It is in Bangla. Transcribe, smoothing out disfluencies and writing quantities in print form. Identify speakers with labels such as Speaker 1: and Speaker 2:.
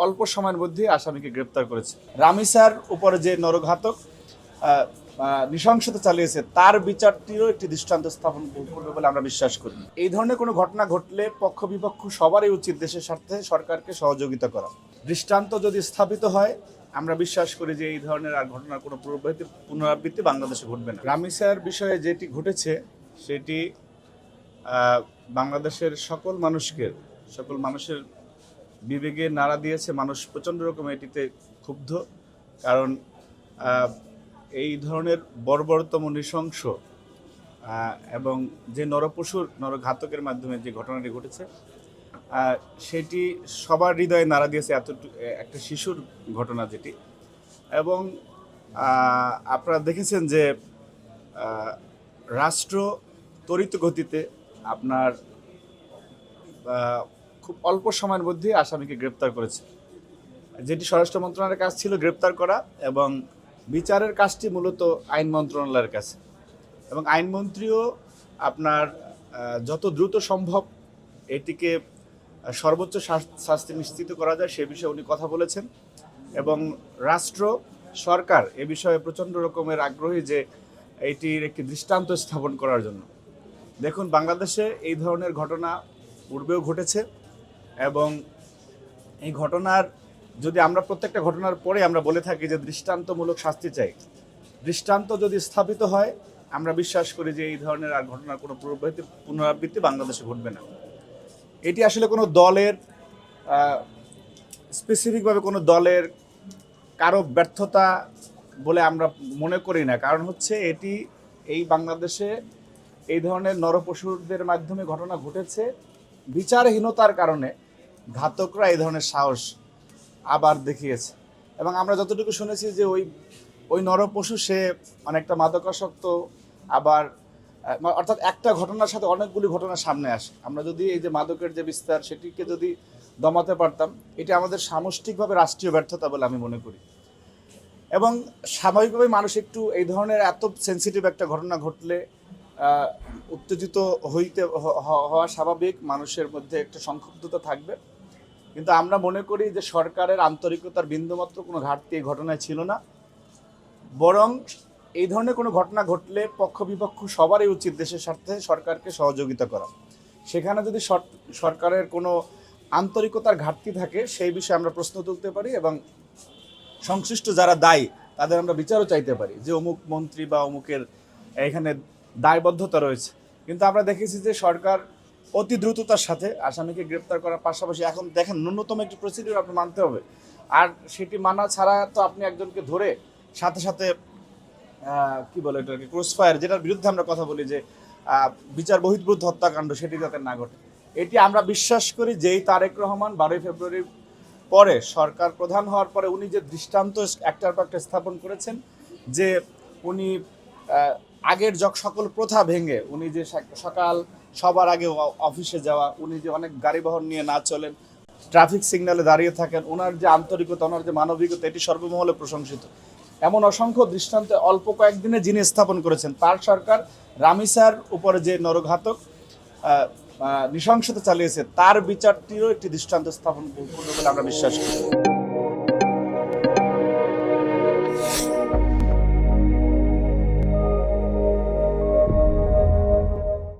Speaker 1: অল্প সময়ের মধ্যে আসামিকে গ্রেপ্তার করেছে। রামিসার উপরে যে নরঘাতক নৃশংসতা চালিয়েছে তার বিচারটিরও একটি দৃষ্টান্ত স্থাপন করবে বলে আমরা বিশ্বাস করি। এই ধরনের কোনো ঘটনা ঘটলে পক্ষ বিপক্ষ সবারই উচিত দেশের স্বার্থে সরকারকে সহযোগিতা করা। দৃষ্টান্ত যদি স্থাপিত হয় আমরা বিশ্বাস করি যে এই ধরনের আর ঘটনার কোনো পুনরাবৃত্তি বাংলাদেশে ঘটবে না। রামিসার বিষয়ে যেটি ঘটেছে সেটি বাংলাদেশের সকল মানুষের বিবেকে নাড়া দিয়েছে। মানুষ প্রচণ্ড রকম এটিতে ক্ষুব্ধ, কারণ এই ধরনের বর্বরতম নৃশংস এবং যে নরঘাতকের মাধ্যমে যে ঘটনাটি ঘটেছে সেটি সবার হৃদয়ে নাড়া দিয়েছে। একটা শিশুর ঘটনা যেটি, এবং আপনারা দেখেছেন যে রাষ্ট্র তড়িৎ গতিতে আপনার খুব অল্প সময়ের মধ্যে আসামিকে গ্রেপ্তার করেছে। যেটি স্বরাষ্ট্র মন্ত্রণালয়ের কাজ ছিল গ্রেপ্তার করা, এবং বিচারের কাজটি মূলত আইন মন্ত্রণালয়ের কাছে, এবং আইনমন্ত্রীও আপনার যত দ্রুত সম্ভব এটিকে সর্বোচ্চ শাস্তি নিশ্চিত করা যায় সে বিষয়ে উনি কথা বলেছেন। এবং সরকার এ বিষয়ে প্রচণ্ড রকমের আগ্রহী যে এটির একটি দৃষ্টান্ত স্থাপন করার জন্য। দেখুন, বাংলাদেশে এই ধরনের ঘটনা পূর্বেও ঘটেছে, এবং এই ঘটনার যদি আমরা প্রত্যেকটা ঘটনার পরে আমরা বলে থাকি যে দৃষ্টান্তমূলক শাস্তি চাই, দৃষ্টান্ত যদি স্থাপিত হয় আমরা বিশ্বাস করি যে এই ধরনের আর ঘটনার কোনো পুনরাবৃত্তি বাংলাদেশে ঘটবে না। এটি আসলে কোনো দলের স্পেসিফিকভাবে কোনো দলের কারো ব্যর্থতা বলে আমরা মনে করি না। কারণ হচ্ছে এটি এই বাংলাদেশে এই ধরনের নরপশুদের মাধ্যমে ঘটনা ঘটেছে, বিচারহীনতার কারণে ঘাতকরা এই ধরনের সাহস আবার দেখিয়েছে। এবং আমরা যতটুকু শুনেছি যে ওই নরপশু সে অনেকটা মাদকাসক্ত, আবার অর্থাৎ একটা ঘটনার সাথে অনেকগুলি ঘটনা সামনে আসে। আমরা যদি এই যে মাদকের যে বিস্তার সেটিকে যদি দমাতে পারতাম, এটা আমাদের সামষ্টিকভাবে রাষ্ট্রীয় ব্যর্থতা বলে আমি মনে করি। এবং স্বাভাবিকভাবে মানুষ একটু এই ধরনের এত সেন্সিটিভ একটা ঘটনা ঘটলে উত্তেজিত হওয়া স্বাভাবিক, মানুষের মধ্যে একটা সংক্ষুব্ধতা থাকবে। কিন্তু আমরা মনে করি যে সরকারের আন্তরিকতার বিন্দুমাত্র কোনো ঘাটতি এই ঘটনায় ছিল না, বরং এই ধরনের কোনো ঘটনা ঘটলে পক্ষ বিপক্ষ সবারই উচিত দেশের স্বার্থে সরকারকে সহযোগিতা করা। সেখানে যদি সরকারের কোনো আন্তরিকতার ঘাটতি থাকে সেই বিষয়ে আমরা প্রশ্ন তুলতে পারি, এবং সংশ্লিষ্ট যারা দায়ী তাদের আমরা বিচারও চাইতে পারি যে অমুক মন্ত্রী বা অমুকের এখানে দায়বদ্ধতা রয়েছে। কিন্তু আমরা দেখেছি যে সরকার অতি দ্রুততার সাথে আসামিকে গ্রেপ্তার করার পাশাপাশি, এখন দেখেন ন্যূনতম একটি প্রসিডিউর আপনি মানতে হবে, আর সেটি মানা ছাড়া তো আপনি একজনকে ধরে সাথে সাথে কি বলে এটাকে ক্রসফায়ার, যেটার বিরুদ্ধে আমরা কথা বলি যে বিচার বহির্ভূত হত্যাকাণ্ড, সেটি যাতে না ঘটে। এটি আমরা বিশ্বাস করি যেই তারেক রহমান 12 ফেব্রুয়ারির পরে সরকার প্রধান হওয়ার পরে উনি যে দৃষ্টান্ত একটার পর একটা স্থাপন করেছেন, যে উনি আগের সকল প্রথা ভেঙে উনি যে সকাল সবার আগে অফিসে যাওয়া, উনি যে অনেক গাড়িবহর নিয়ে না চলেন, ট্রাফিক সিগন্যালে দাঁড়িয়ে থাকেন, ওনার যে আন্তরিকতা, ওনার যে মানবিকতা, এটি সর্বমহলে প্রশংসিত। এমন অসংখ্য দৃষ্টান্ত অল্প কয়েকদিনে যিনি স্থাপন করেছেন, তার সরকার রামিসার উপরে যে নরঘাতক নৃশংসতা চালিয়েছে তার বিচারটিরও একটি দৃষ্টান্ত স্থাপন করবে বলে আমরা বিশ্বাস করি।